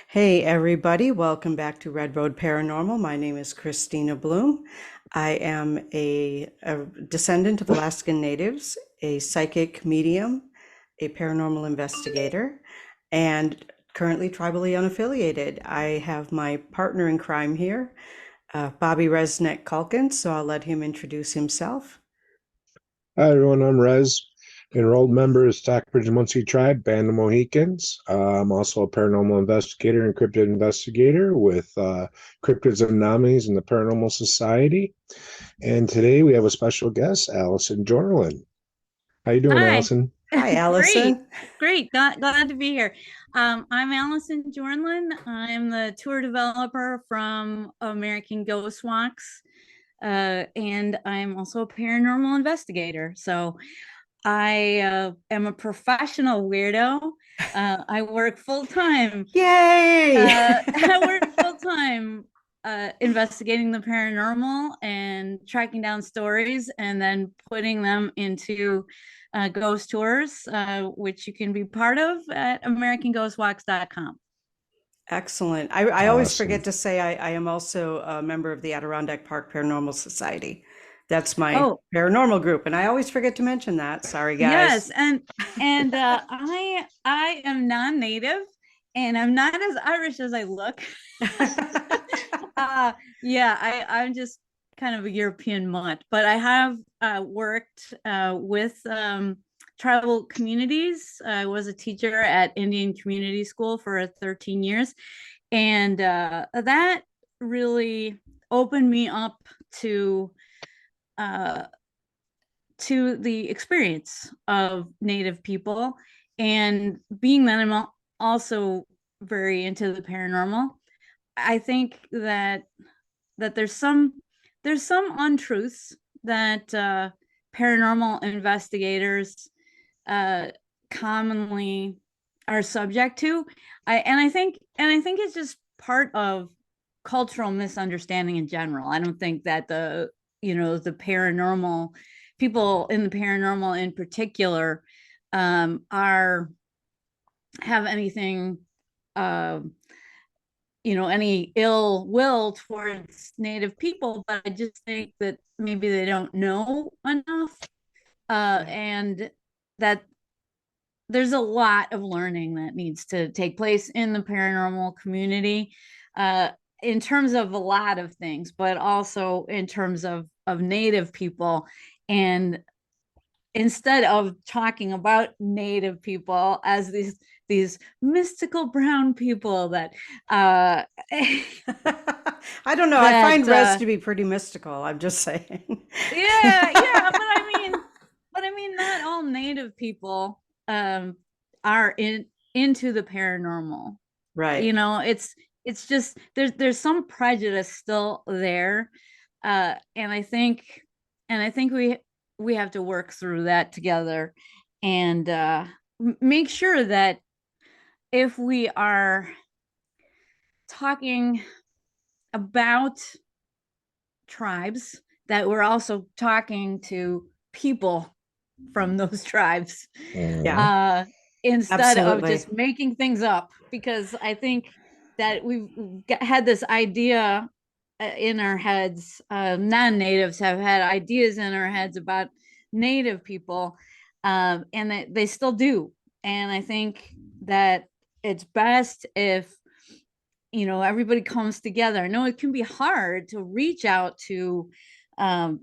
Hey everybody, welcome back to Red Road Paranormal. My name is Kristina Bloom. I am a descendant of Alaskan Natives, a psychic medium, a paranormal investigator, and currently tribally unaffiliated. I have my partner in crime here, Bobby Resnick Calkins, so I'll let him introduce himself. Hi everyone, I'm Rez, enrolled member of Stockbridge Muncie Tribe, Band of Mohicans. I'm also a paranormal investigator and cryptid investigator with Cryptids and Anomalies in the Paranormal Society. And today we have a special guest, Allison Jorlin. How you doing, Hi. Allison? Hi, Great. Allison. Great. Glad to be here. I'm Allison Jorlin. I'm the tour developer from American Ghost Walks. And I'm also a paranormal investigator. So I am a professional weirdo. I work full time. Yay! I work full time investigating the paranormal and tracking down stories and then putting them into ghost tours, which you can be part of at americanghostwalks.com. Excellent. I always Awesome. forget to say I am also a member of the Adirondack Park Paranormal Society. That's my Oh, paranormal group, and I always forget to mention that. Sorry, guys. yes, and I am non-native, and I'm not as Irish as I look. Yeah, I'm just kind of a European mutt, but I have worked with tribal communities. I was a teacher at Indian Community School for 13 years, and that really opened me up to uh, to the experience of Native people. And being that I'm also very into the paranormal, I think that there's some untruths that paranormal investigators uh, commonly are subject to. I think it's just part of cultural misunderstanding in general. I don't think that the paranormal people in the paranormal in particular are have anything uh, any ill will towards Native people, but I just think that maybe they don't know enough, Right. and that there's a lot of learning that needs to take place in the paranormal community, uh, in terms of a lot of things, but also in terms of Native people. And instead of talking about Native people as these mystical brown people that uh I don't know. I that find Res to be pretty mystical. I'm just saying. yeah, but I mean not all Native people are into the paranormal. Right. It's just there's some prejudice still there, and I think we have to work through that together, and make sure that if we are talking about tribes, that we're also talking to people from those tribes, Yeah, Mhm. uh, instead of absolutely. just making things up. Because I think that we've had this idea in our heads. Non-natives have had ideas in our heads about Native people, and that they still do. And I think that it's best if everybody comes together. I know it can be hard to reach out to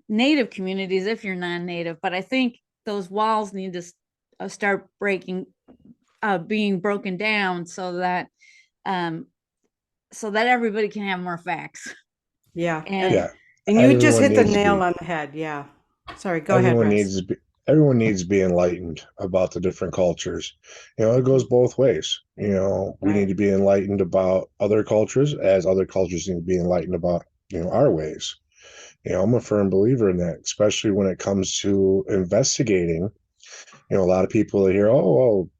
Native communities if you're non-native, but I think those walls need to start being broken down, um, so that everybody can have more facts. Yeah. And Yeah, And you just everyone hit the needs to nail be on the head. Yeah. Sorry, go ahead, everyone Res. needs to be everyone needs to be enlightened about the different cultures. It goes both ways. We need Right. to be enlightened about other cultures as other cultures need to be enlightened about, our ways. I'm a firm believer in that, especially when it comes to investigating. A lot of people hear, oh,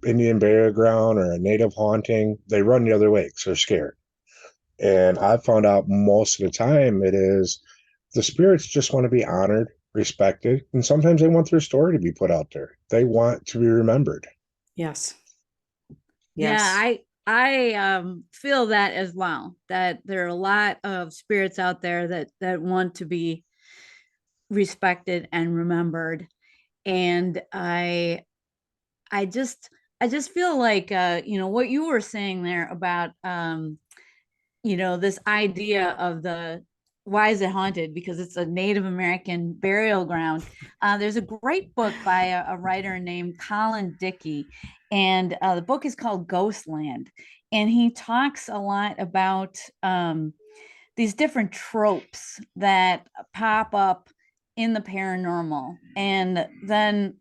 Indian burial ground or a native haunting, they run the other way because they're scared. And I've found out most of the time it is the spirits just want to be honored, respected, and sometimes they want their story to be put out there. They want to be remembered. Yes. yeah, Yes. feel that as well, that there are a lot of spirits out there that want to be respected and remembered. And I just feel like what you were saying there about this idea of the why is it haunted, because it's a Native American burial ground. There's a great book by a writer named Colin Dickey, and the book is called Ghostland, and he talks a lot about these different tropes that pop up in the paranormal, and then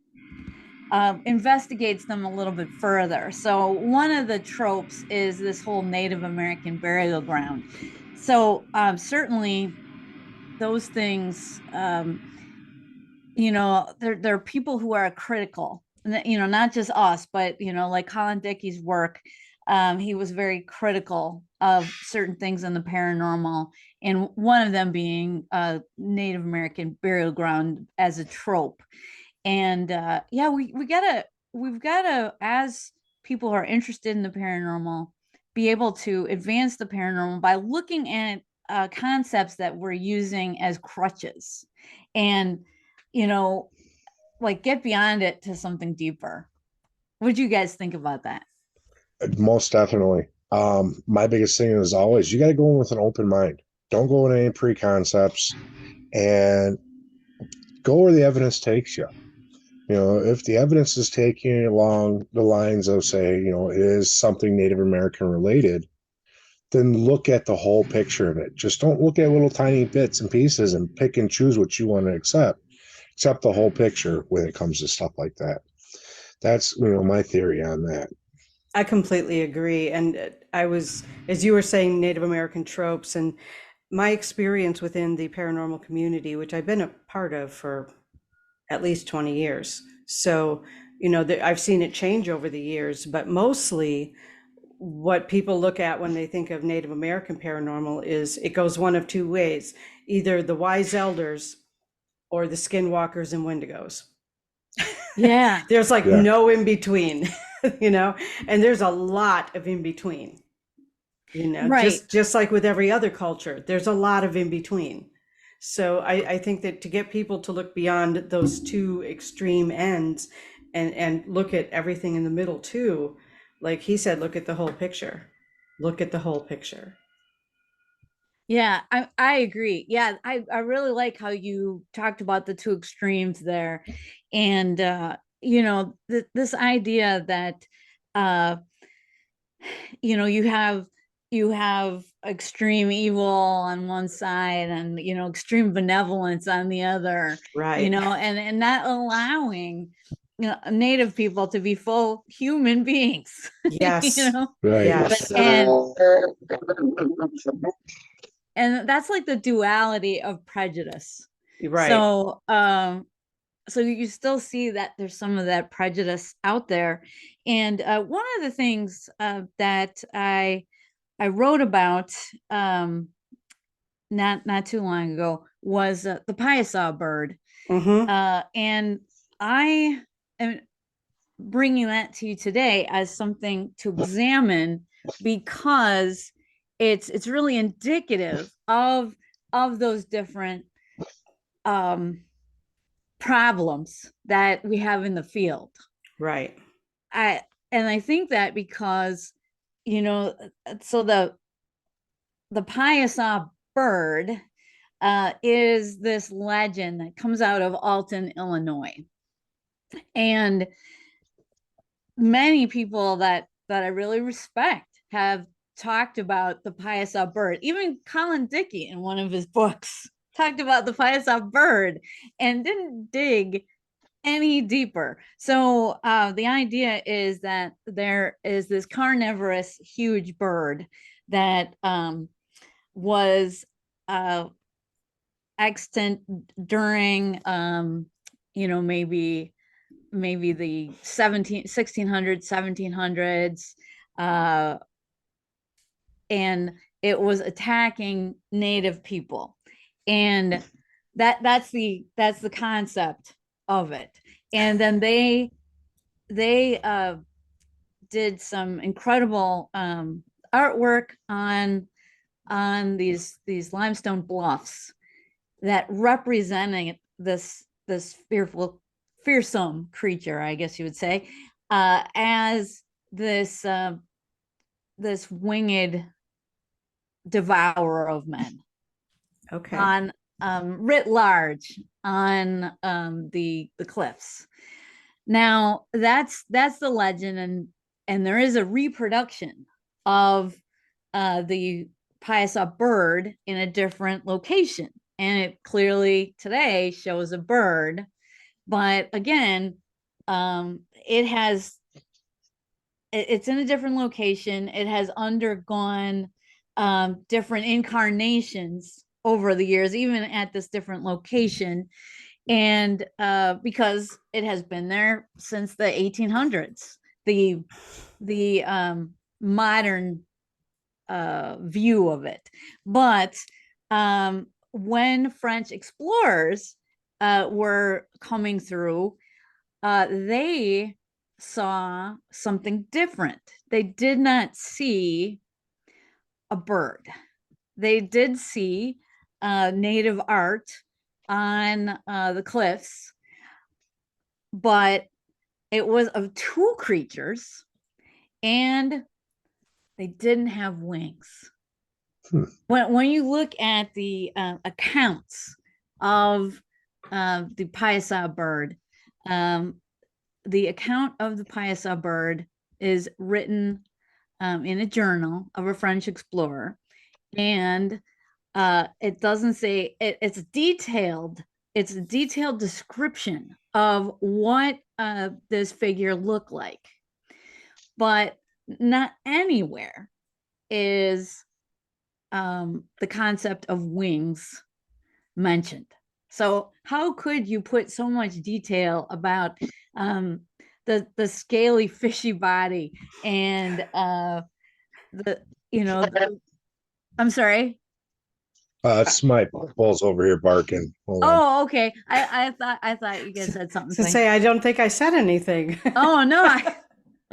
investigates them a little bit further. So one of the tropes is this whole Native American burial ground. So certainly those things, there are people who are critical, not just us, but like Colin Dickey's work. He was very critical of certain things in the paranormal, and one of them being Native American burial ground as a trope. And yeah, we've gotta, as people who are interested in the paranormal, be able to advance the paranormal by looking at concepts that we're using as crutches, and you know like get beyond it to something deeper. What do you guys think about that? Most definitely. My biggest thing is always you got to go in with an open mind. Don't go in any preconcepts, and go where the evidence takes you. If the evidence is taking you along the lines of, say, it is something Native American related, then look at the whole picture of it. Just don't look at little tiny bits and pieces and pick and choose what you want to accept. Accept the whole picture when it comes to stuff like that. That's, my theory on that. I completely agree. And I was, as you were saying, Native American tropes, and my experience within the paranormal community, which I've been a part of for at least 20 years. So, I've seen it change over the years, but mostly what people look at when they think of Native American paranormal is it goes one of two ways: either the wise elders or the skinwalkers and wendigos. Yeah. There's like Yeah. no in between, and there's a lot of in between, Right. just like with every other culture, there's a lot of in between. So I think that to get people to look beyond those two extreme ends and look at everything in the middle too, like he said, look at the whole picture. Look at the whole picture. Yeah, I agree. Yeah, I really like how you talked about the two extremes there. And this idea that uh you have extreme evil on one side, and extreme benevolence on the other, Right. and not allowing native people to be full human beings. Yes. Right. Yes. and and that's like the duality of prejudice. Right. So you still see that there's some of that prejudice out there. And one of the things that I wrote about not too long ago was the Piasa bird. Mm-hmm. And I am bringing that to you today as something to examine, because it's really indicative of those different problems that we have in the field. Right. I think that because so the Piasa bird is this legend that comes out of Alton, Illinois, and many people that I really respect have talked about the Piasa bird. Even Colin Dickey, in one of his books, talked about the Piasa bird and didn't dig any deeper. So the idea is that there is this carnivorous huge bird that was extant during maybe the 1600s, 1700s, and it was attacking native people. And that's the concept of it. And then they did some incredible artwork on these limestone bluffs that representing this fearsome creature, I guess you would say, as this this winged devourer of men. Okay. On writ large on the cliffs. Now that's the legend, and there is a reproduction of the Piasa bird in a different location, and it clearly today shows a bird, but again, it's in a different location. It has undergone different incarnations over the years, even at this different location, and because it has been there since the 1800s. The modern view of it, but when French explorers were coming through, they saw something different. They did not see a bird. They did see native art on the cliffs, but it was of two creatures, and they didn't have wings. When you look at the accounts of the Piasa bird, the account of the Piasa bird is written in a journal of a French explorer, and it doesn't say it's detailed. It's a detailed description of what this figure looked like, but not anywhere is the concept of wings mentioned. So how could you put so much detail about the scaly fishy body and I'm sorry. It's my bulls over here barking. Hold on. Oh, okay. I thought you guys said something. To say, I don't think I said anything. Oh no.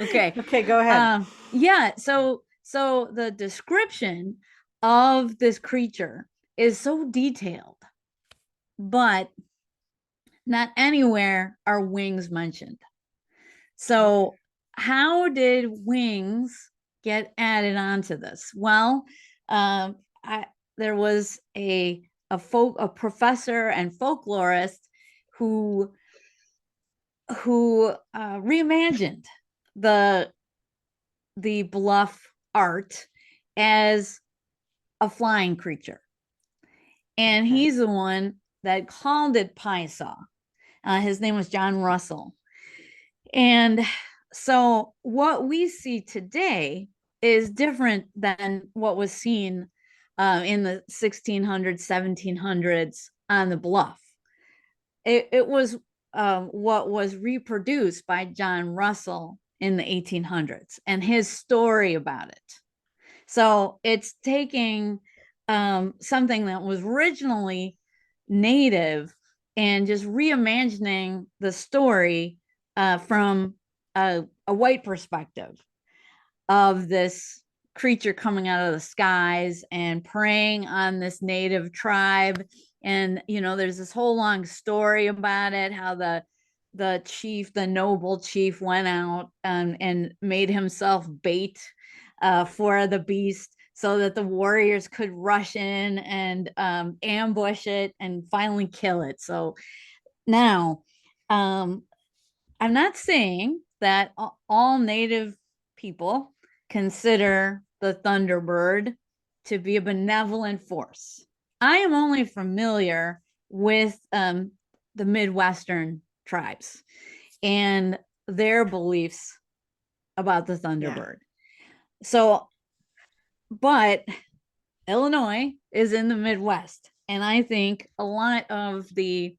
Okay. Okay, go ahead. Yeah. So the description of this creature is so detailed, but not anywhere are wings mentioned. So how did wings get added onto this? Well, there was a professor and folklorist who reimagined the bluff art as a flying creature, and he's the one that called it Paisa. His name was John Russell. And so what we see today is different than what was seen in the 1600s, 1700s on the bluff. It was what was reproduced by John Russell in the 1800s and his story about it. So it's taking something that was originally native and just reimagining the story from a white perspective of this creature coming out of the skies and preying on this native tribe. And there's this whole long story about it, how the noble chief went out and made himself bait for the beast so that the warriors could rush in and ambush it and finally kill it. So now I'm not saying that all native people consider the Thunderbird to be a benevolent force. I am only familiar with the Midwestern tribes and their beliefs about the Thunderbird. Yeah. So, but Illinois is in the Midwest, and I think a lot of the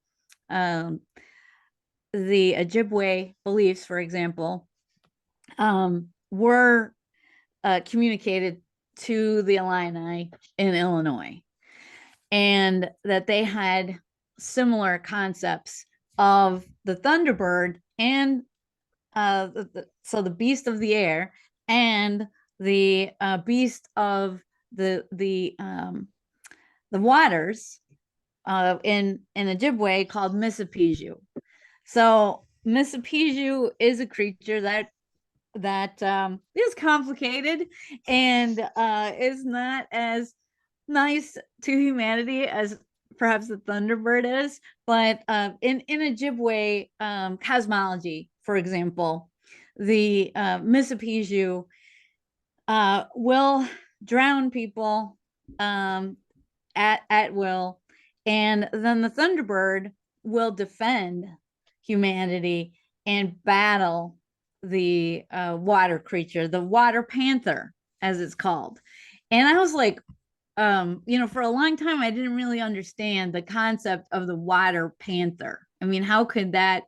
Ojibwe beliefs, for example, were communicated to the Illini in Illinois, and that they had similar concepts of the Thunderbird and so the beast of the air and the beast of the waters in Ojibwe called Mississippi. So Mississippi is a creature that is complicated and is not as nice to humanity as perhaps the Thunderbird is, but in Ojibwe cosmology, for example, the Mississippi will drown people at will, and then the Thunderbird will defend humanity and battle the water creature, the water panther, as it's called. And I was like, for a long time, I didn't really understand the concept of the water panther. I mean, how could that,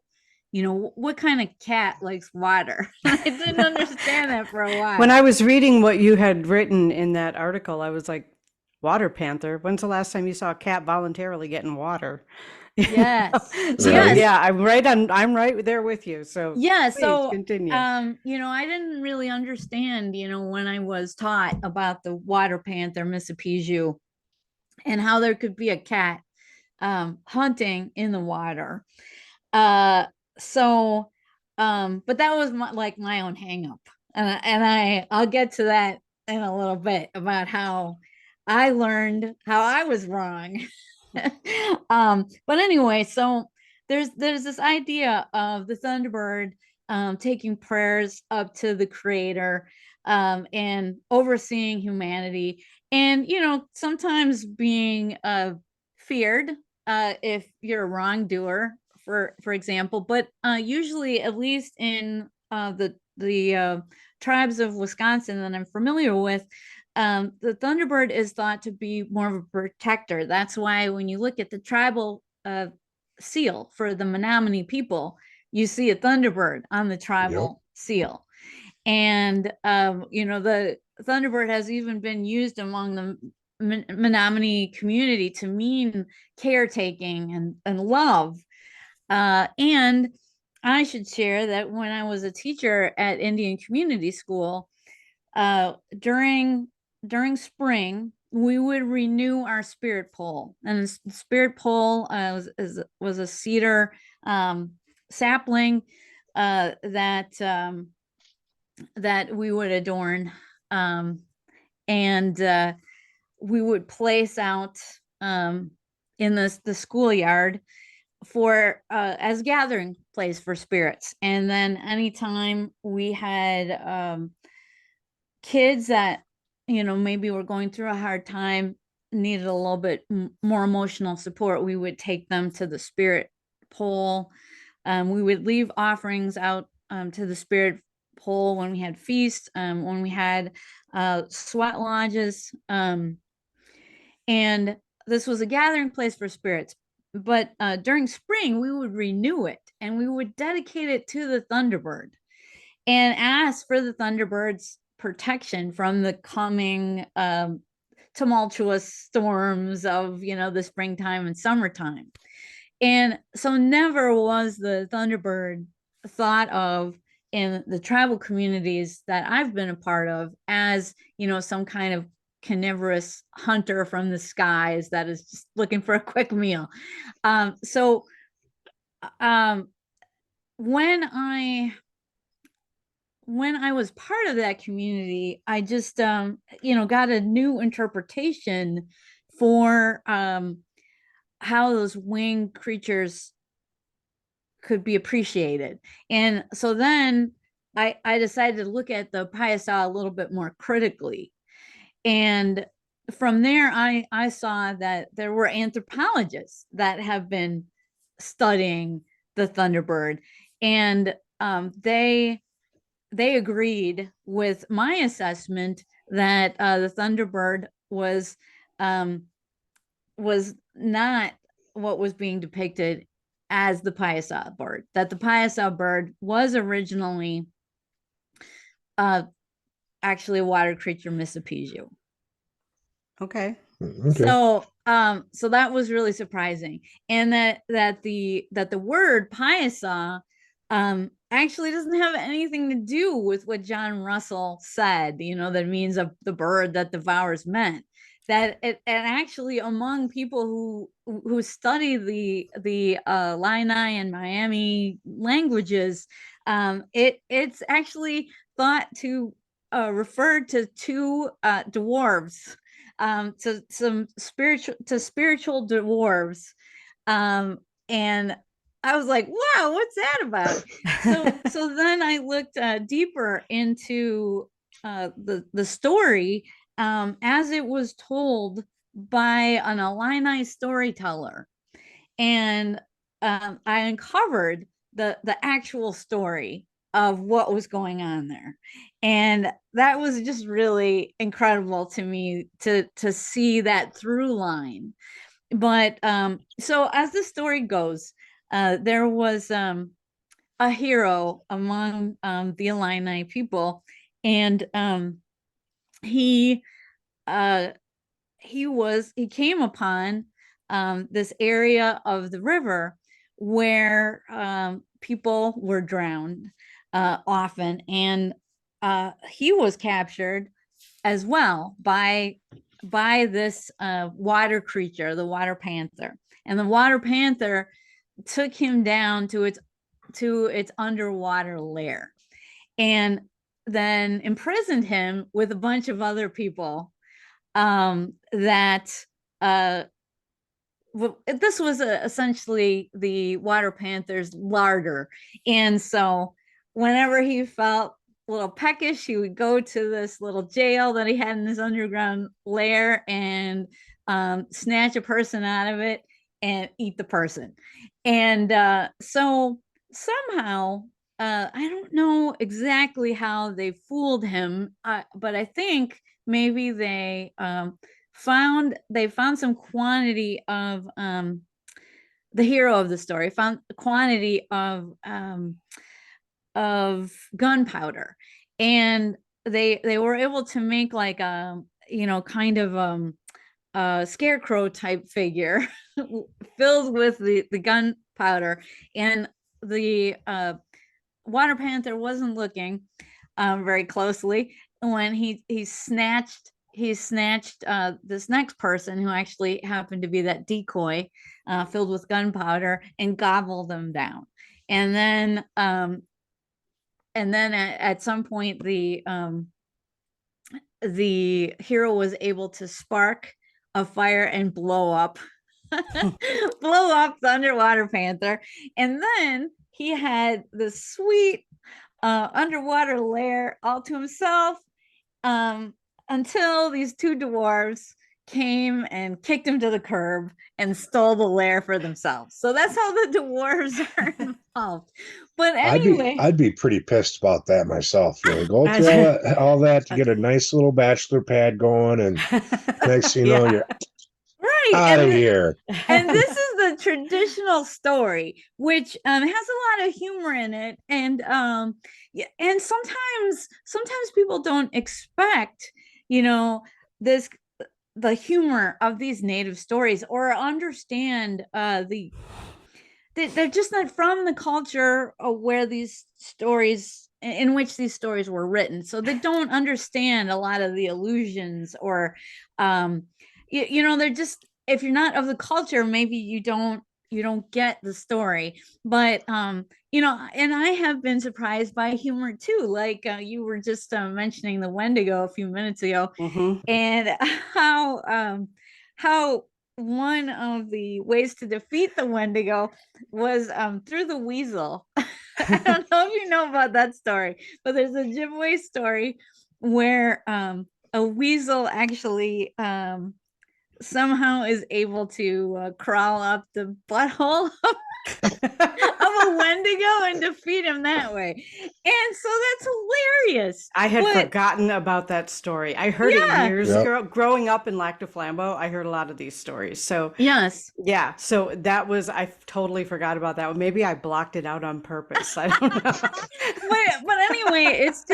what kind of cat likes water? I didn't understand that for a while. When I was reading what you had written in that article, I was like, water panther? When's the last time you saw a cat voluntarily getting water? Yes. So Yes. yeah, I'm right there with you. So yeah, please so continue. I didn't really understand, when I was taught about the water panther Mississippi and how there could be a cat hunting in the water. But that was my own hang up. And I'll get to that in a little bit about how I learned how I was wrong. But anyway, so there's this idea of the Thunderbird taking prayers up to the creator and overseeing humanity, and sometimes being feared if you're a wrongdoer, for example. But usually, at least in the tribes of Wisconsin that I'm familiar with, the Thunderbird is thought to be more of a protector. That's why when you look at the tribal seal for the Menominee people, you see a Thunderbird on the tribal seal. And the Thunderbird has even been used among the Menominee community to mean caretaking and love. And I should share that when I was a teacher at Indian Community School, during spring, we would renew our spirit pole, and the spirit pole was a cedar sapling that we would adorn, and we would place out in the schoolyard for as gathering place for spirits. And then anytime we had kids that maybe were going through a hard time, needed a little bit more emotional support, we would take them to the spirit pole. We would leave offerings out to the spirit pole when we had feasts, when we had sweat lodges, and this was a gathering place for spirits. But during spring, we would renew it, and we would dedicate it to the Thunderbird and ask for the Thunderbird's protection from the coming tumultuous storms of the springtime and summertime. And so never was the Thunderbird thought of in the tribal communities that I've been a part of as some kind of carnivorous hunter from the skies that is just looking for a quick meal. So when I was part of that community, I just got a new interpretation for how those winged creatures could be appreciated. And so then I decided to look at the Payasa a little bit more critically. And from there, I saw that there were anthropologists that have been studying the Thunderbird, and they agreed with my assessment that the Thunderbird was not what was being depicted as the Payasa bird. That the Payasa bird was originally actually a water creature, Mississippi. Okay. So that was really surprising, and that the word Payasa actually doesn't have anything to do with what John Russell said, that means of the bird that devours men. That it, and actually among people who study the Illini and Miami languages, it's actually thought to refer to two dwarves, to spiritual dwarves, and I was like, wow, what's that about? So then I looked deeper into the story, as it was told by an Illini storyteller, and I uncovered the actual story of what was going on there, and that was just really incredible to me to see that through line. But so as the story goes, there was a hero among the Illini people, and he uh, he came upon this area of the river where people were drowned often, and he was captured as well by this water creature, the water panther. And the water panther took him down to its underwater lair, and then imprisoned him with a bunch of other people, that this was essentially the water panther's larder. And so whenever he felt a little peckish, he would go to this little jail that he had in his underground lair and snatch a person out of it and eat the person. And so somehow, I don't know exactly how they fooled him, but I think maybe they found some quantity of the hero of the story found a quantity of gunpowder, and they were able to make like a kind of a scarecrow type figure filled with the gunpowder, and the water panther wasn't looking very closely when he snatched this next person, who actually happened to be that decoy filled with gunpowder, and gobbled them down. And then at some point, the hero was able to spark a fire and blow up the underwater panther. And then he had this sweet underwater lair all to himself, until these two dwarves came and kicked him to the curb and stole the lair for themselves. So that's how the dwarves are involved. But anyway, I'd be pretty pissed about that myself. Go through all that to get a nice little bachelor pad going, and next thing you know, you're right out of here. And this is the traditional story, which has a lot of humor in it, and and sometimes people don't expect this the humor of these native stories, or understand they're just not from the culture where these stories in which these stories were written, so they don't understand a lot of the allusions, or they're just, if you're not of the culture, maybe you don't get the story. But and I have been surprised by humor too, like you were just mentioning the Wendigo a few minutes ago. Mm-hmm. And how one of the ways to defeat the Wendigo was through the weasel. I don't know if you know about that story, but there's a Ojibwe story where a weasel actually somehow is able to crawl up the butthole of a Wendigo and defeat him that way. And so that's hilarious. I had forgotten about that story. I heard it years ago. Growing up in Lac du Flambeau, I heard a lot of these stories. So yes. Yeah. So I totally forgot about that. Maybe I blocked it out on purpose. I don't know. but anyway, it's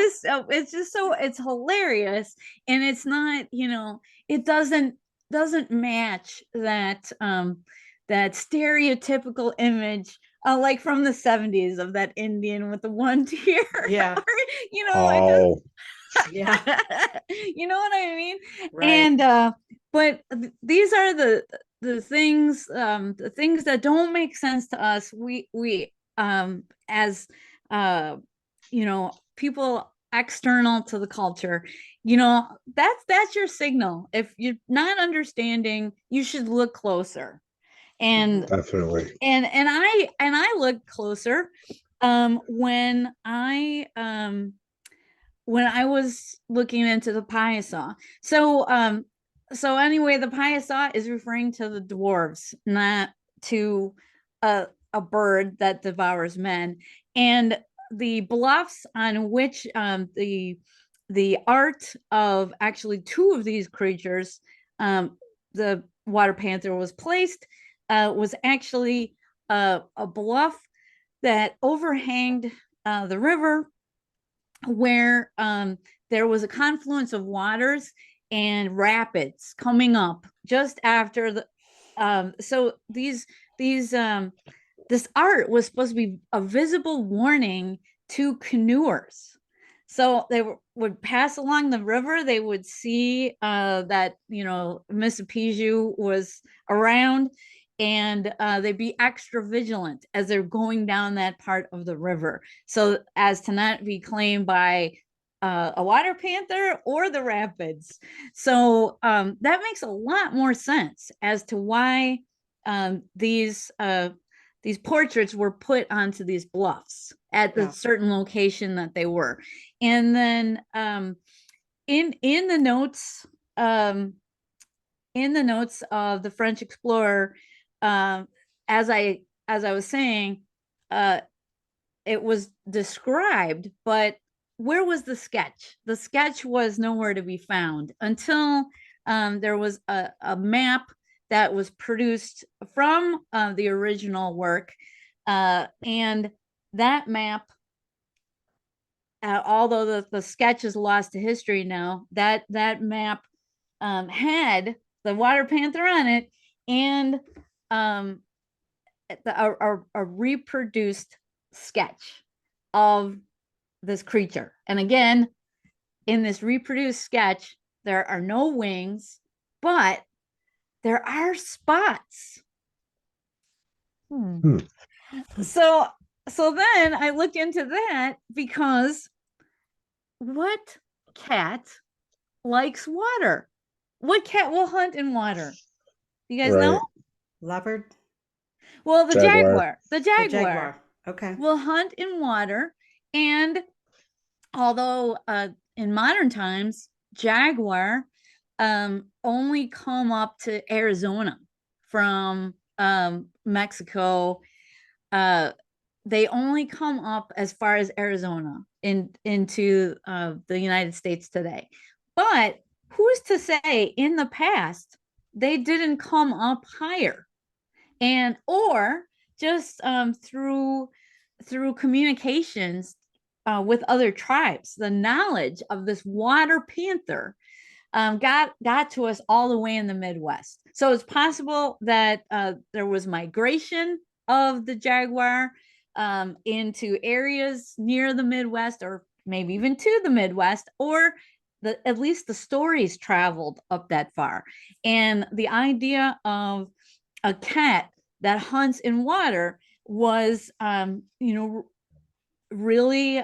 hilarious. And it's not, it doesn't match that that stereotypical image like from the 70s of that Indian with the one tear. Yeah. You know, it just Oh, Yeah. you know what I mean? Right. And but these are the things that don't make sense to us. We as you know, people external to the culture, you know, that's your signal. If you're not understanding, you should look closer. And definitely. and I looked closer when I was looking into the Piasa. So anyway, the Piasa is referring to the dwarves, not to a bird that devours men. And the bluffs on which the art of actually two of these creatures, the water panther was placed, was actually a bluff that overhanged the river, where there was a confluence of waters and rapids coming up just after the so these this art was supposed to be a visible warning to canoers. So they would pass along the river, they would see that, you know, Mississippi was around, and they'd be extra vigilant as they're going down that part of the river, so as to not be claimed by a water panther or the rapids. So that makes a lot more sense as to why these portraits were put onto these bluffs at the certain location that they were. And then in the notes, in the notes of the French explorer, as I was saying, it was described, but where was the sketch? The sketch was nowhere to be found until there was a map that was produced from the original work, and that map, although the sketch is lost to history now, that map had the water panther on it, and a reproduced sketch of this creature. And again, in this reproduced sketch, there are no wings, but there are spots. So then I looked into that, because what cat likes water? What cat will hunt in water? You guys know? Leopard? Well, the Jaguar. jaguar Okay. will hunt in water. And although in modern times, jaguar only come up to Arizona from Mexico. They only come up as far as Arizona into the United States today. But who's to say in the past they didn't come up higher, and or just through communications with other tribes, the knowledge of this water panther got to us all the way in the Midwest. So it's possible that there was migration of the jaguar into areas near the Midwest, or maybe even to the Midwest, or at least the stories traveled up that far. And the idea of a cat that hunts in water was, you know, really,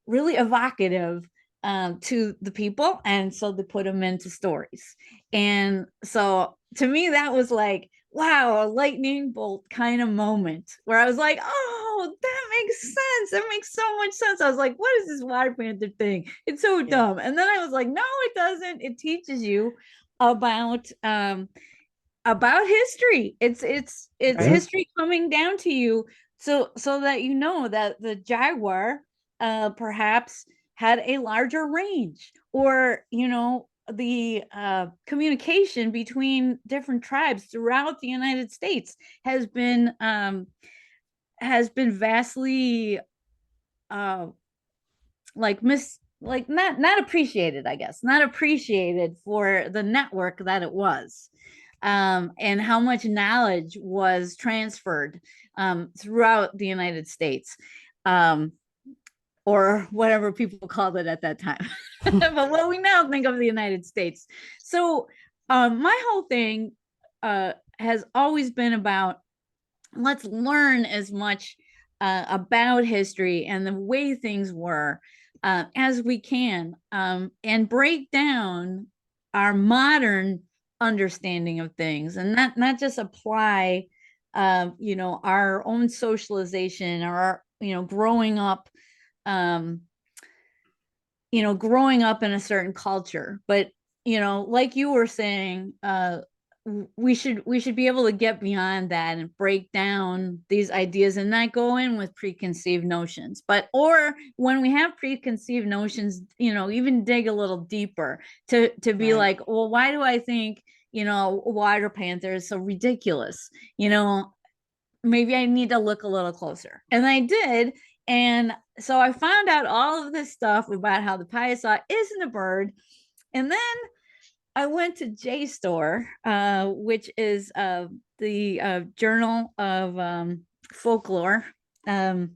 really evocative to the people, and so they put them into stories. And so to me, that was like, wow, a lightning bolt kind of moment, where I was like, oh, that makes sense. That makes so much sense. I was like, what is this water panther thing? It's so dumb. And then I was like, no, it doesn't. It teaches you about history. It's history coming down to you, so that you know that the jaguar perhaps had a larger range, or, you know, the communication between different tribes throughout the United States has been vastly like not appreciated, I guess, not appreciated for the network that it was. and how much knowledge was transferred throughout the United States. Or whatever people called it at that time. But what we now think of the United States. So my whole thing has always been about, let's learn as much about history and the way things were as we can, and break down our modern understanding of things, and not just apply our own socialization or our, growing up in a certain culture. But like you were saying, we should be able to get beyond that and break down these ideas and not go in with preconceived notions. Or when we have preconceived notions, even dig a little deeper to be Right. like, well, why do I think water panther is so ridiculous? Maybe I need to look a little closer. And I did. And so I found out all of this stuff about how the Piasa isn't a bird. And then I went to JSTOR, which is the Journal of Folklore, of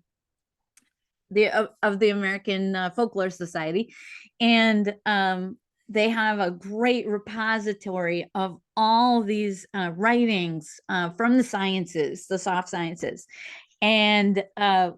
the American Folklore Society. And they have a great repository of all these writings from the sciences, the soft sciences. And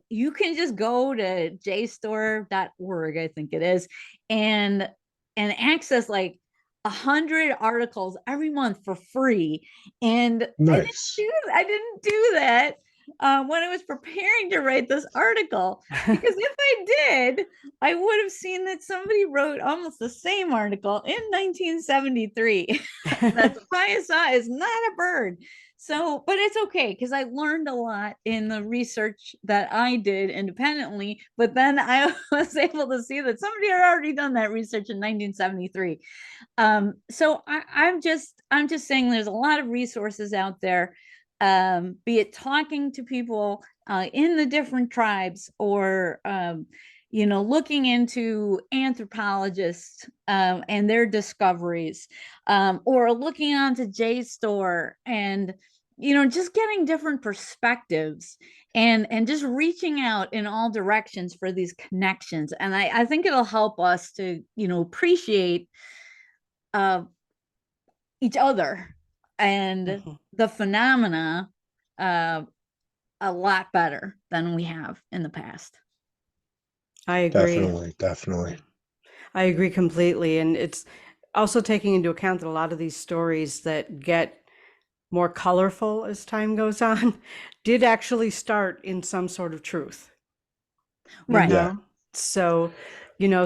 you can just go to jstor.org, I think it is, and access like 100 articles every month for free. And Nice. I didn't do that when I was preparing to write this article, because if I did, I would have seen that somebody wrote almost the same article in 1973 that the Piasa is not a bird. So, but it's okay, because I learned a lot in the research that I did independently. But then I was able to see that somebody had already done that research in 1973. So I'm just saying there's a lot of resources out there, be it talking to people in the different tribes, or looking into anthropologists and their discoveries, or looking onto JSTOR, and just getting different perspectives, and just reaching out in all directions for these connections. And I think it'll help us to appreciate each other and the phenomena a lot better than we have in the past. I agree. Definitely. I agree completely. And it's also taking into account that a lot of these stories that get more colorful as time goes on did actually start in some sort of truth. Right. Yeah. So,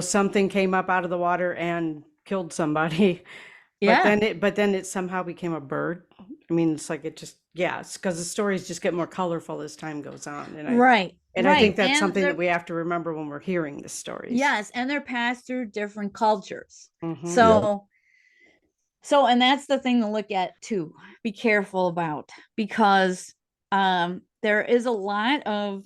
something came up out of the water and killed somebody. Yeah. But then it somehow became a bird. I mean, it's like it's because the stories just get more colorful as time goes on. Right. I think that's And something that we have to remember when we're hearing the stories. yes, and they're passed through different cultures. Yeah. So, and that's the thing to look at too. Be careful about, because there is a lot of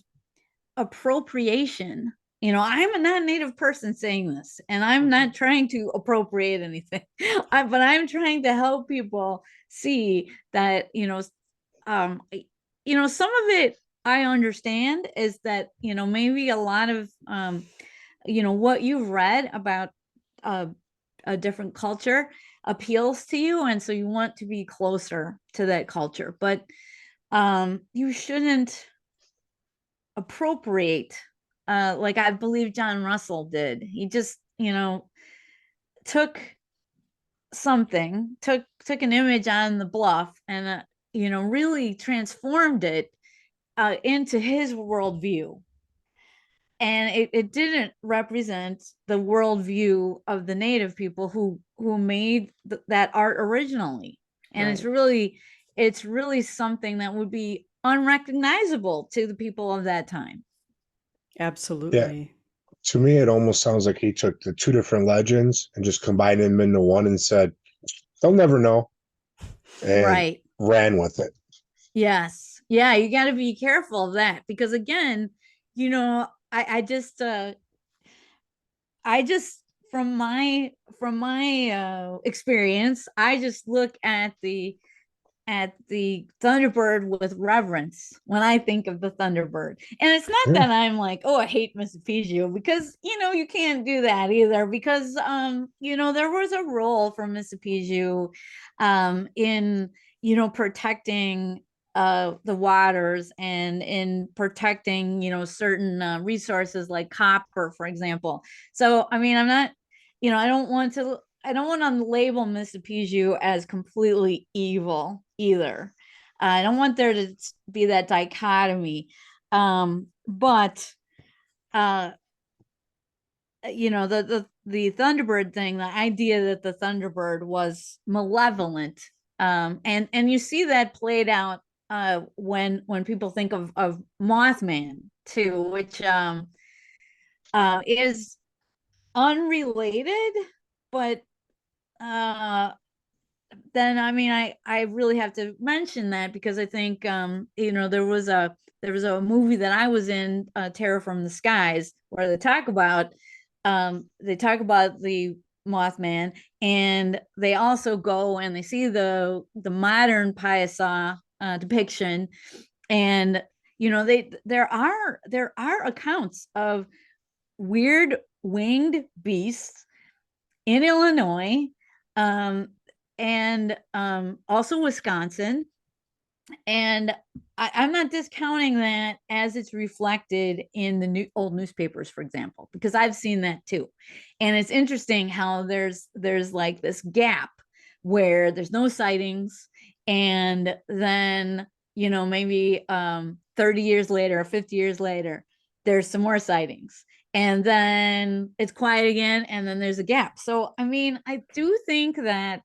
appropriation. I'm a non-native person saying this, and I'm not trying to appropriate anything, but I'm trying to help people see that some of it I understand is that maybe a lot of what you've read about a different culture appeals to you, and so you want to be closer to that culture. But you shouldn't appropriate, like I believe John Russell did. He just took an image on the bluff, and really transformed it into his worldview. And it didn't represent the worldview of the native people who made that art originally. And Right. it's really something that would be unrecognizable to the people of that time. Yeah. Absolutely. To me, it almost sounds like he took the two different legends and just combined them into one and said, they'll never know, and Right. ran with it. Yes. Yeah, you got to be careful of that, because again, I just from my experience, I just look at the at the Thunderbird with reverence when I think of the Thunderbird. And it's not Yeah. that I'm like, oh, I hate Mr. Piju, because you can't do that either, because there was a role for Mr. Piju in protecting the waters, and in protecting certain resources like copper, for example. So I mean, I'm not, I don't want to label Mr. Piju as completely evil either. I don't want there to be that dichotomy. But the Thunderbird thing, the idea that the Thunderbird was malevolent, and you see that played out when people think of Mothman too, which is unrelated, but then I mean, I really have to mention that because I think there was a movie that I was in, Terror from the Skies, where they talk about the Mothman, and they also go and they see the modern Piasa depiction, and there are accounts of weird winged beasts in Illinois, and also Wisconsin. And I'm not discounting that as it's reflected in the old newspapers, for example, because I've seen that too. And it's interesting how there's like this gap where there's no sightings, and then maybe 30 years later or 50 years later, there's some more sightings, and then it's quiet again, and then there's a gap. So I mean, I do think that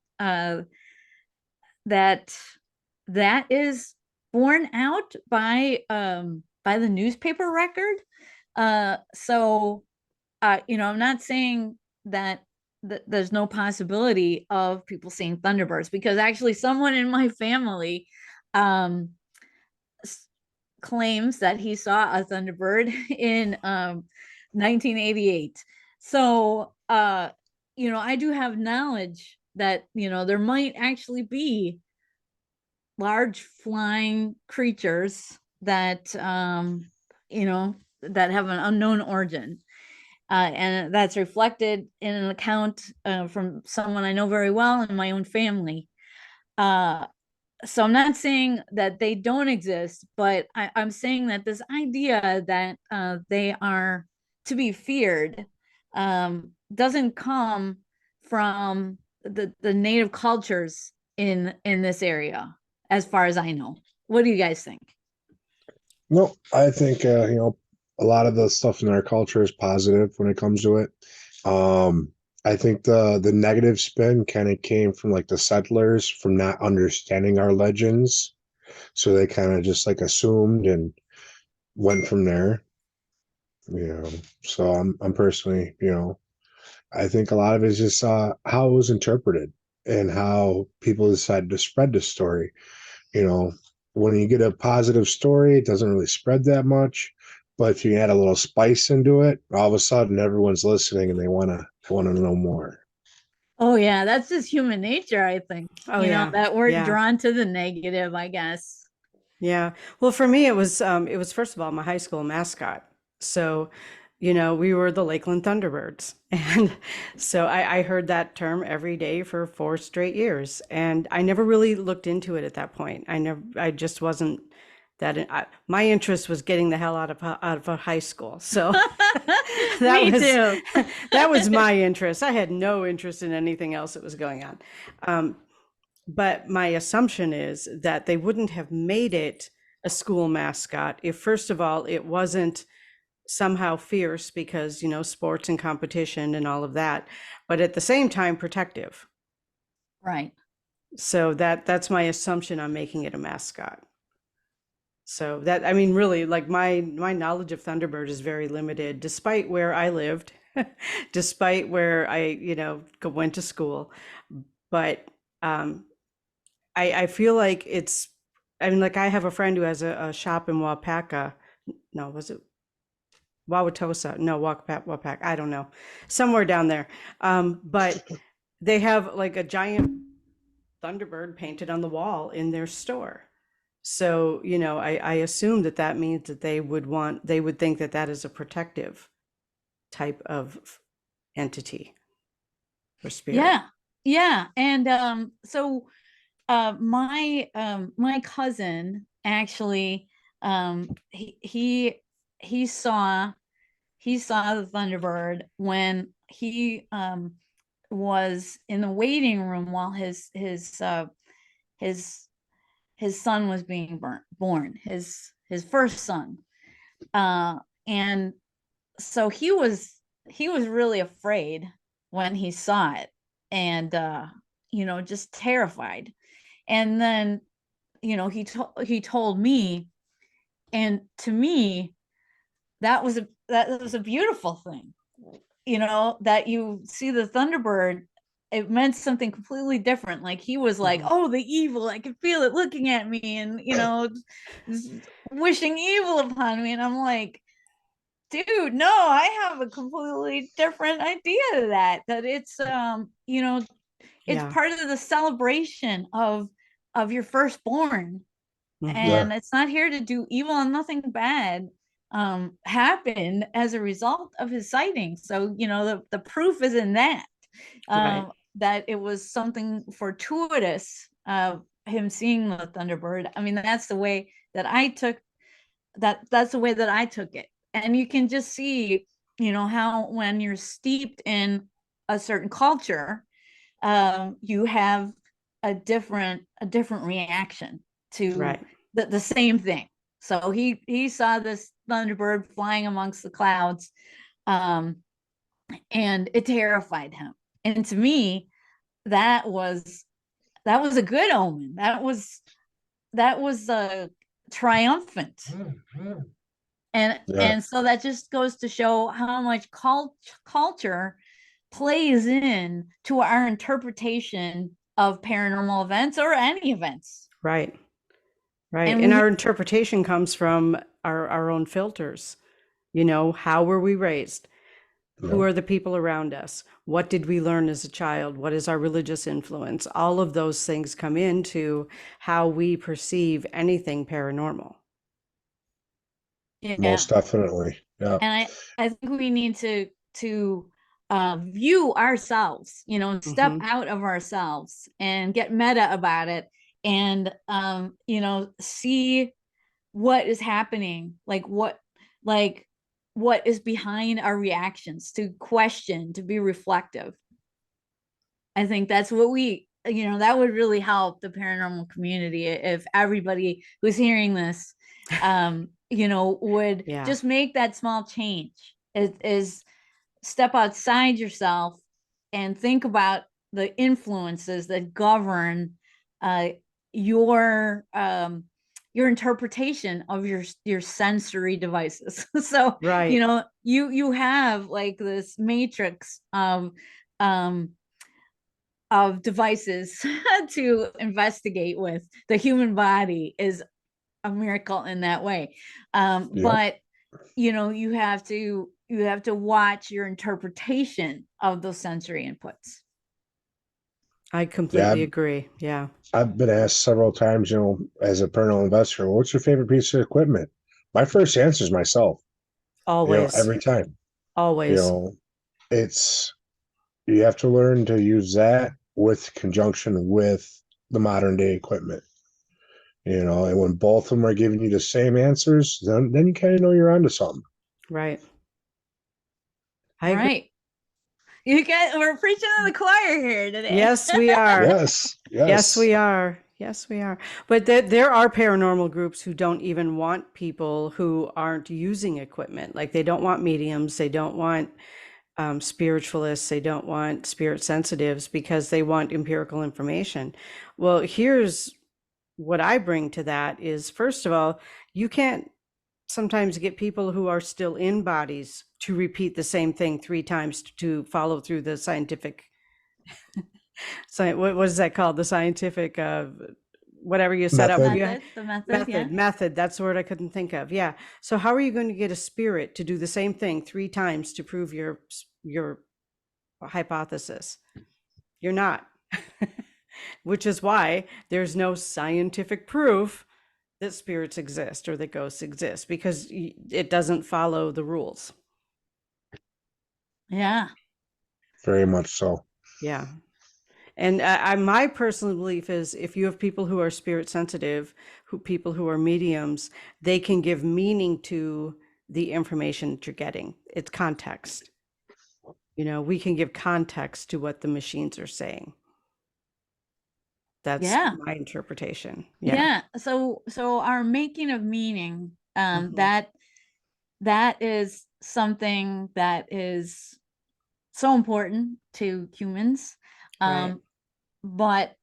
that is borne out by the newspaper record. So I'm not saying that there's no possibility of people seeing Thunderbirds, because actually someone in my family claims that he saw a Thunderbird in 1988. So I do have knowledge that there might actually be large flying creatures that that have an unknown origin, and that's reflected in an account from someone I know very well in my own family. So I'm not saying that they don't exist, but I'm saying that this idea that they are to be feared doesn't come from the native cultures in this area, as far as I know. What do you guys think? No, I think a lot of the stuff in our culture is positive when it comes to it. I think the negative spin kind of came from like the settlers from not understanding our legends, so they kind of just like assumed and went from there. So I'm personally, I think a lot of it is just how it was interpreted and how people decided to spread the story. When you get a positive story, it doesn't really spread that much. But if you add a little spice into it, all of a sudden everyone's listening and they wanna know more. Oh yeah, that's just human nature, I think. Oh yeah. That we're Yeah. drawn to the negative, I guess. Yeah. Well, for me, it was first of all my high school mascot. So, we were the Lakeland Thunderbirds. And so I heard that term every day for 4 straight years. And I never really looked into it at that point. I just wasn't my interest was getting the hell out of a high school. So that Me was too. that was my interest. I had no interest in anything else that was going on. But my assumption is that they wouldn't have made it a school mascot if, first of all, it wasn't somehow fierce because, sports and competition and all of that, but at the same time protective. Right. So that's my assumption on making it a mascot. So that, I mean, really, like my knowledge of Thunderbird is very limited, despite where I lived, despite where I, went to school. But I feel like I mean, like I have a friend who has a shop in Waupaca. No, was it Wauwatosa? No, Waupaca. I don't know. Somewhere down there. But they have like a giant Thunderbird painted on the wall in their store. So, you know, I assume that that means that they would think that that is a protective type of entity or spirit. Yeah. Yeah. And so my cousin actually he saw the Thunderbird when he was in the waiting room while his son was being born, his first son. And so he was really afraid when he saw it, and just terrified. And then he told me, and to me that was a beautiful thing, that you see the Thunderbird. It meant something completely different. Like he was like, oh, the evil, I could feel it looking at me, and wishing evil upon me. And I'm like, dude, no, I have a completely different idea of that it's it's Yeah. part of the celebration of your firstborn. And it's not here to do evil, and nothing bad happened as a result of his sighting. So the proof is in that, Right. that it was something fortuitous, him seeing the Thunderbird. I mean, that's the way that I took that's the way that I took it. And you can just see, how when you're steeped in a certain culture, you have a different reaction to Right. the same thing. So he saw this Thunderbird flying amongst the clouds, and it terrified him. And to me, that was a good omen. That was triumphant. And so that just goes to show how much culture plays in to our interpretation of paranormal events, or any events. Right. Right. And And our interpretation comes from our own filters. You know, how were we raised? Who are the people around us? What did we learn as a child? What is our religious influence? All of those things come into how we perceive anything paranormal. yeah, Most definitely. Yeah. and I think we need to view ourselves, step out of ourselves and get meta about it, and see what is happening, like what is behind our reactions, to question, to be reflective. I think that's what that would really help the paranormal community if everybody who's hearing this would just make that small change. Is step outside yourself and think about the influences that govern your interpretation of your sensory devices. So Right. you have like this matrix of devices to investigate with. The human body is a miracle in that way. But you have to watch your interpretation of those sensory inputs. I completely agree. Yeah. I've been asked several times, as a paranormal investor, what's your favorite piece of equipment? My first answer is myself. Always. Every time. Always. It's, you have to learn to use that with conjunction with the modern day equipment. And when both of them are giving you the same answers, then you kind of know you're onto something. Right. I agree. We're preaching to the choir here today. Yes, we are. Yes. Yes, we are. Yes, we are. But there are paranormal groups who don't even want people who aren't using equipment. Like they don't want mediums. They don't want spiritualists. They don't want spirit sensitives because they want empirical information. Well, here's what I bring to that is, first of all, you can't sometimes get people who are still in bodies to repeat the same thing 3 times to follow through the scientific what is that called? The scientific whatever you set up. Method. That's the word I couldn't think of. Yeah. So how are you going to get a spirit to do the same thing 3 times to prove your hypothesis? You're not. which is why there's no scientific proof that spirits exist or that ghosts exist, because it doesn't follow the rules. Yeah. Very much so. Yeah. And my personal belief is if you have people who are spirit sensitive, people who are mediums, they can give meaning to the information that you're getting. It's context. We can give context to what the machines are saying. That's Yeah. my interpretation. Yeah. So our making of meaning, Mhm. that is something that is so important to humans. Right. But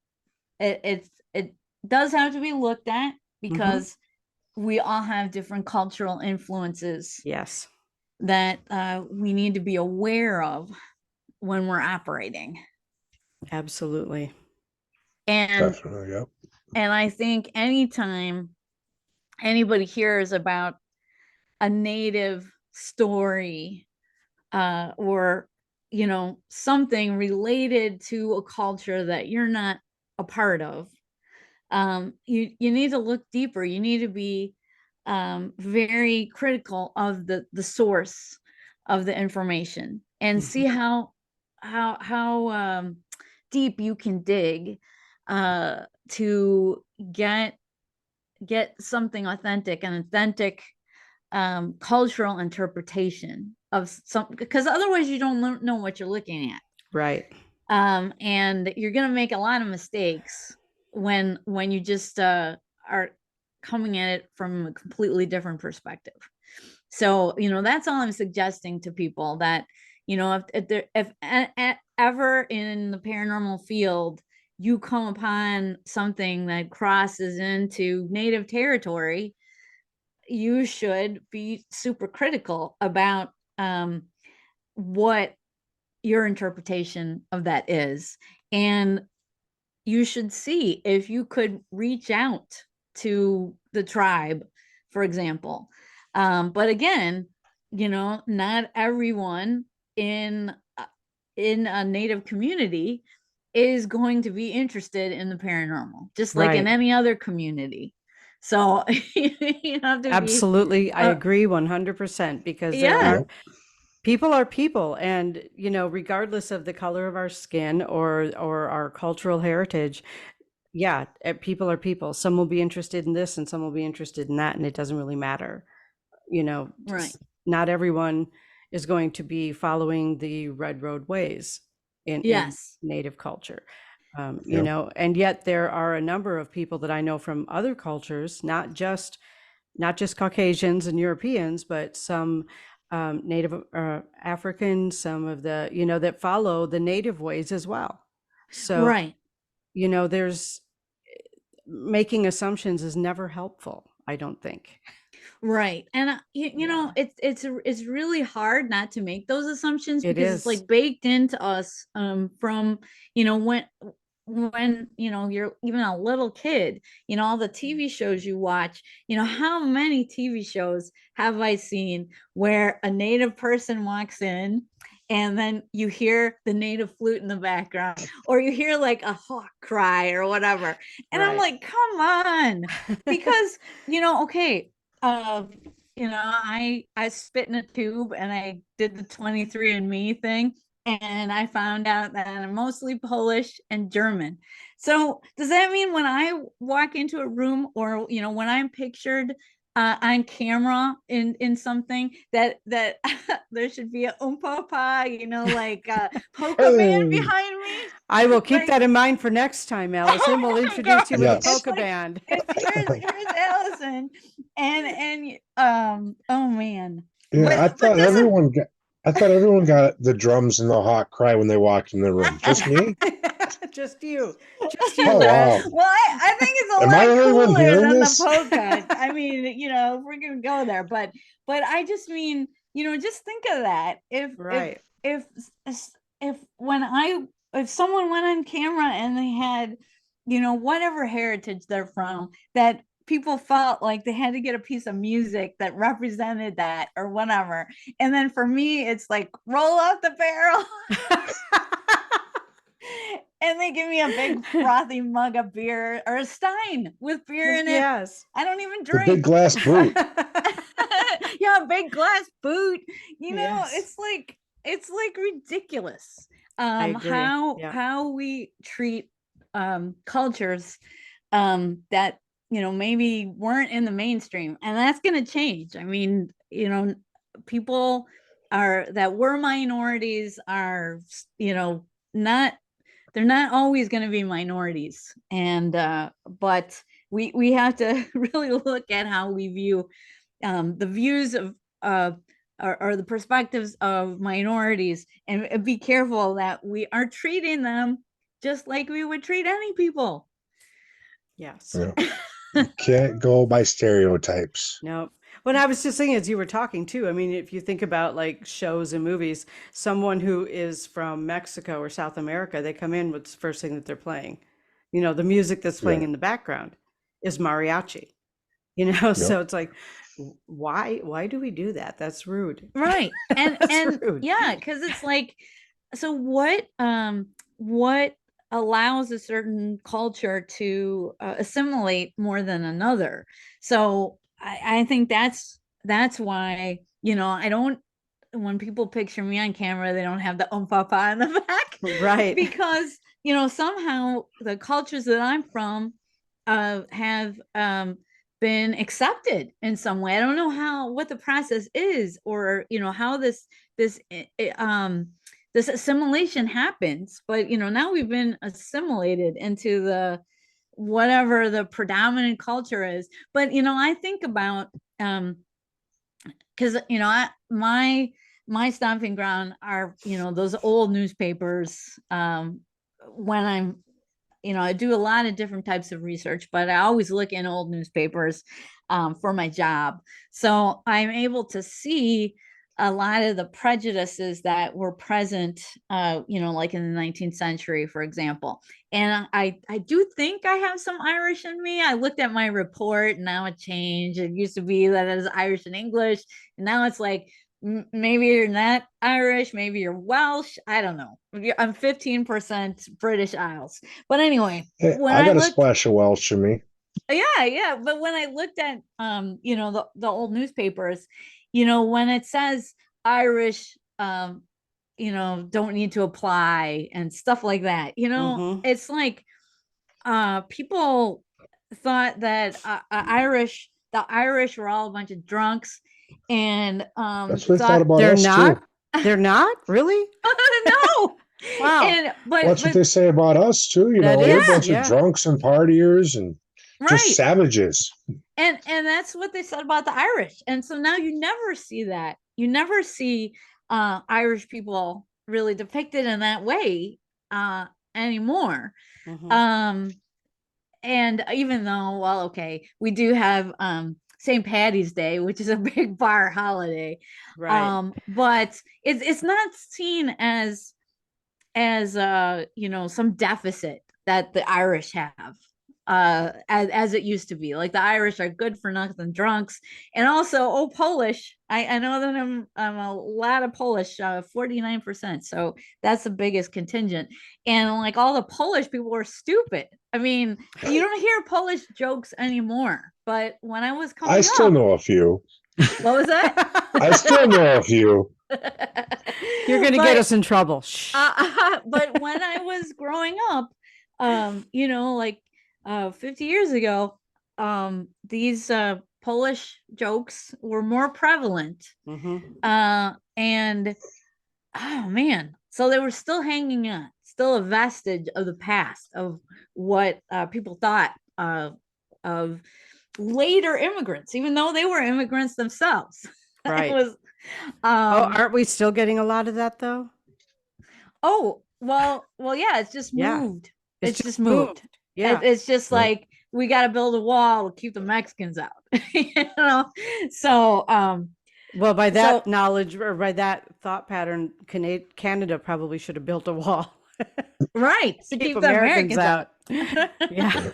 it does have to be looked at Mhm. because we all have different cultural influences Yes. that we need to be aware of when we're operating. Absolutely. And Definitely, yep. I think anytime anybody hears about a native story, or something related to a culture that you're not a part of, you need to look deeper. You need to be very critical of the source of the information and see Mhm. how deep you can dig to get something authentic, an authentic cultural interpretation of something, because otherwise you don't know what you're looking at. Right. And you're going to make a lot of mistakes when you just are coming at it from a completely different perspective. So that's all I'm suggesting to people, that if ever in the paranormal field you come upon something that crosses into native territory, you should be super critical about what your interpretation of that is. And you should see if you could reach out to the tribe, for example. But again, not everyone in a native community is going to be interested in the paranormal, just like in Right. any other community. So you have to be Absolutely. I agree 100%, because yeah. Yep. people are people, and regardless of the color of our skin or our cultural heritage, yeah, people are people. Some will be interested in this and some will be interested in that, and it doesn't really matter. Right. Not everyone is going to be following the red road ways in Yes. native culture. Yep. And yet there are a number of people that I know from other cultures, not just Caucasians and Europeans, but some native Africans, some of the, that follow the native ways as well. So, Right. there's making assumptions is never helpful, I don't think. Right. And Yeah, it's really hard not to make those assumptions, it because it's is. like baked into us from when you're even a little kid, all the TV shows you watch. How many TV shows have I seen where a native person walks in and then you hear the native flute in the background, or you hear like a hawk cry or whatever, and I'm Right. like, come on. Because okay, uh, I spit in a tube and I did the 23andMe thing, and I found out that I'm mostly Polish and German. So does that mean when I walk into a room, or when I'm pictured on camera in something, that there should be a pa, like polka band Hey. behind me? I will keep Like, that in mind for next time, Allison. We'll oh my introduce you with a gosh, Yes. it's polka like, band. it's here's Allison, and oh man, Yeah, but doesn't I thought everyone got the drums and the hawk cry when they walked in the room. Just me? Just you. Just you, Oh wow. Rez. well, I think it's a Am I the lot only one cooler hearing than the this? polka. I mean, if we're gonna go there, but I just mean, just think of that. Right. If if when I if someone went on camera and they had, whatever heritage they're from, that people felt like they had to get a piece of music that represented that or whatever. And then for me, it's like roll out the barrel. And they give me a big frothy mug of beer or a stein with beer in it. Yes. I don't even The big drink. glass boot. Yeah, a big glass boot. You know, Yes. it's like ridiculous. I agree. Yeah. How we treat cultures that, you know, maybe weren't in the mainstream, and that's going to change. I mean, you know, people are that were minorities are, you know, not, they're not always going to be minorities, and but we have to really look at how we view the views of or the perspectives of minorities, and be careful that we are treating them just like we would treat any people. Yes. You know, you can't go by stereotypes. No. When I was just saying, as you were talking too, I mean, if you think about like shows and movies, someone who is from Mexico or South America, they come in, what's the first thing that they're playing? You know, the music that's playing Yeah. in the background is mariachi, you know? So Yep. it's like, why do we do that? That's rude. Right. And That's rude. yeah, because it's like, so what allows a certain culture to assimilate more than another? So I think that's why, you know, I don't, when people picture me on camera, they don't have the papa in the back. Right. Because, you know, somehow the cultures that I'm from have been accepted in some way. I don't know what the process is, or, you know, how this this assimilation happens, but, you know, now we've been assimilated into the whatever the predominant culture is. But, you know, I think about because, you know, my stomping ground are, you know, those old newspapers. When I'm, you know, I do a lot of different types of research, but I always look in old newspapers for my job. So I'm able to see a lot of the prejudices that were present, you know, like in the 19th century, for example. And I do think I have some Irish in me. I looked at my report, and now it changed. It used to be that it was Irish and English, and now it's like, maybe you're not Irish, maybe you're Welsh. I don't know. I'm 15% British Isles. But anyway, Hey, when I I got a looked, splash of Welsh in me. yeah. But when I looked at, you know, the old newspapers, you know, when it says Irish, you know, don't need to apply and stuff like that, you know, Mm-hmm. it's like, people thought that the Irish were all a bunch of drunks, and That's what they thought thought about They're us not? too. They're not? Really? no. Wow. And Well, that's what they say about us too. You That know, we're a is, bunch of yeah. drunks and partiers and just right. savages. And that's what they said about the Irish. And so now you never see that. You never see Irish people really depicted in that way anymore. Mm-hmm. And even though, well, okay, we do have St. Patty's Day, which is a big bar holiday. Right. But it's not seen as you know, some deficit that the Irish have as it used to be. Like, the Irish are good for nothing drunks. And also, Polish, I know that I'm a lot of Polish, 49%, so that's the biggest contingent. And like, all the Polish people were stupid. I mean, you don't hear Polish jokes anymore, but when I was I coming still up, know a few. what was that? I still know a few. You're going to get But us in trouble. Shh. but when I was growing up, you know, like 50 years ago, these Polish jokes were more prevalent. Mm-hmm. And oh man, so they were still hanging on, still a vestige of the past of what people thought of later immigrants, even though they were immigrants themselves. It Right. was Oh, aren't we still getting a lot of that though? oh, well, yeah, it's just Yeah. moved. It's It's just moved. moved. Yeah. It's just Yeah. like, we got to build a wall to keep the Mexicans out. You know? So, Well, by that so knowledge or by that thought pattern, Canada probably should have built a wall. right, to Keep keep the Americans Americans out. out. Yeah.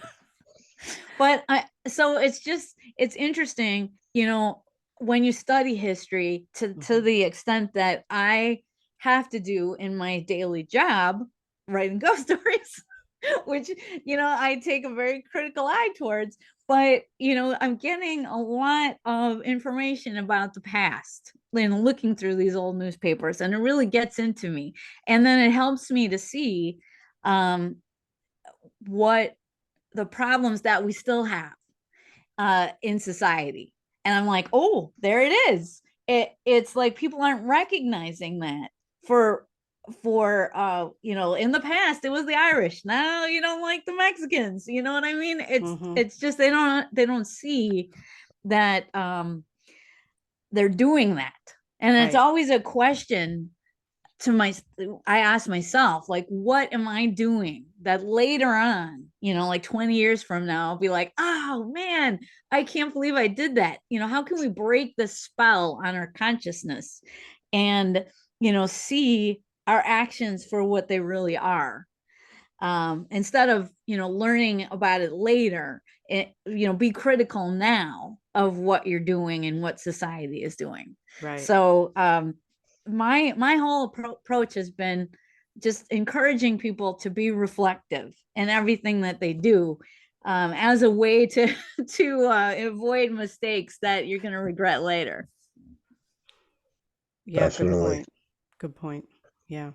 But so it's interesting, you know, when you study history to Mhm. the extent that I have to do in my daily job, writing ghost stories. which, I take a very critical eye towards. But, I'm getting a lot of information about the past and looking through these old newspapers, and it really gets into me. And then it helps me to see what the problems that we still have in society. And I'm like, oh, there it is. It's like people aren't recognizing that for in the past it was the Irish. Now you don't like the Mexicans. You know what I mean? It's just they don't see that they're doing that. And it's Right. always a question I ask myself, like, what am I doing that later on, like 20 years from now, I'll be like, oh man, I can't believe I did that. How can we break the spell on our consciousness and, see our actions for what they really are? Instead of, learning about it later, be critical now of what you're doing and what society is doing. Right. So, my whole approach has been just encouraging people to be reflective in everything that they do, as a way to avoid mistakes that you're going to regret later. Yeah, Definitely. Good point. Yeah.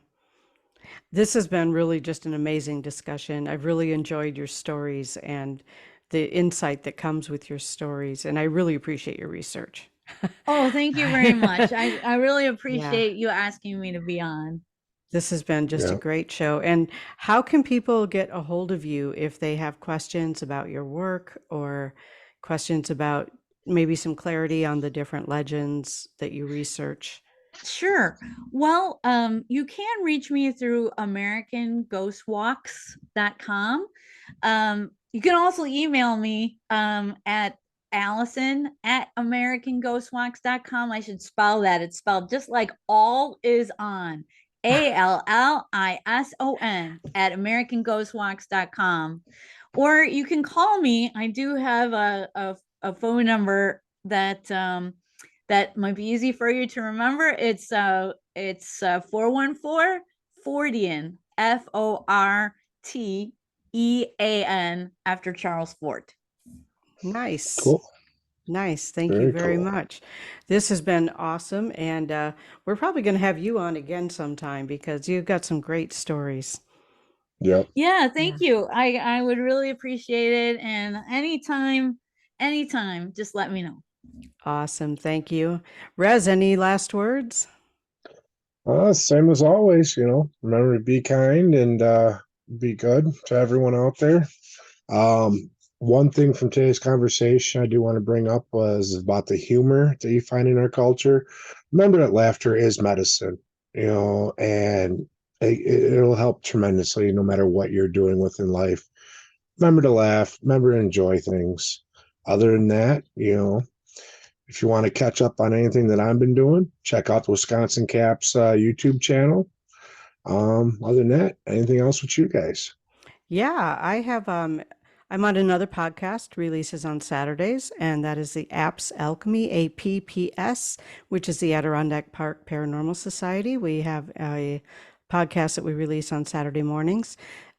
This has been really just an amazing discussion. I've really enjoyed your stories and the insight that comes with your stories, and I really appreciate your research. Oh, thank you very much. I really Yeah. appreciate you asking me to be on. This has been just a Yeah. great show. And how can people get a hold of you if they have questions about your work or questions about maybe some clarity on the different legends that you research? Sure. Well, you can reach me through americanghostwalks.com. You can also email me at Allison@americanghostwalks.com. I should spell that. It's spelled just like all is on. ALLISON @americanghostwalks.com. Or you can call me. I do have a phone number that might be easy for you to remember. It's 414 Fortean, FORTEAN, after Charles Fort. Nice. Cool. Nice. Thank you Very very cool. much. This has been awesome. And we're probably going to have you on again sometime because you've got some great stories. Yep. Yeah, thank Yeah. you. I would really appreciate it. And anytime, just let me know. Awesome. Thank you. Rez, any last words? Same as always, remember to be kind and be good to everyone out there. One thing from today's conversation I do want to bring up was about the humor that you find in our culture. Remember that laughter is medicine, and it'll help tremendously no matter what you're doing within life. Remember to laugh, remember to enjoy things. Other than that, if you want to catch up on anything that I've been doing, check out the Wisconsin Caps YouTube channel. Other than that, anything else with you guys? Yeah, I have I'm on another podcast, releases on Saturdays, and that is the Apps Alchemy, APPS, which is the Adirondack Park Paranormal Society. We have a podcast that we release on Saturday mornings.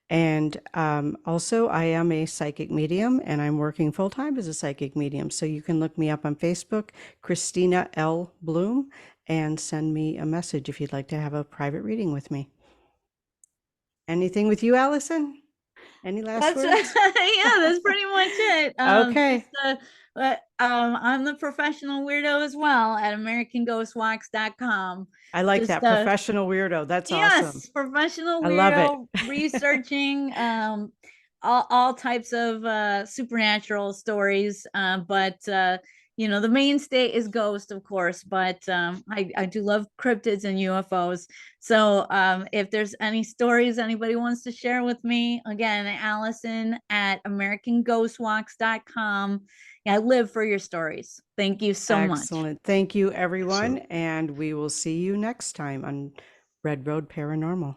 And also, I am a psychic medium, and I'm working full time as a psychic medium. So you can look me up on Facebook, Kristina L. Bloom, and send me a message if you'd like to have a private reading with me. Anything with you, Allison? Any last That's words? yeah, that's pretty much it. Okay. I'm the professional weirdo as well at americanghostwalks.com. I like Just that. Professional weirdo. That's awesome. yes, professional I love it. weirdo researching all types of supernatural stories. But the mainstay is ghost, of course, but I do love cryptids and UFOs. So if there's any stories anybody wants to share with me, again, Allison at americanghostwalks.com. I live for your stories. Thank you so much. Excellent. Thank you, everyone. Excellent. And we will see you next time on Red Road Paranormal.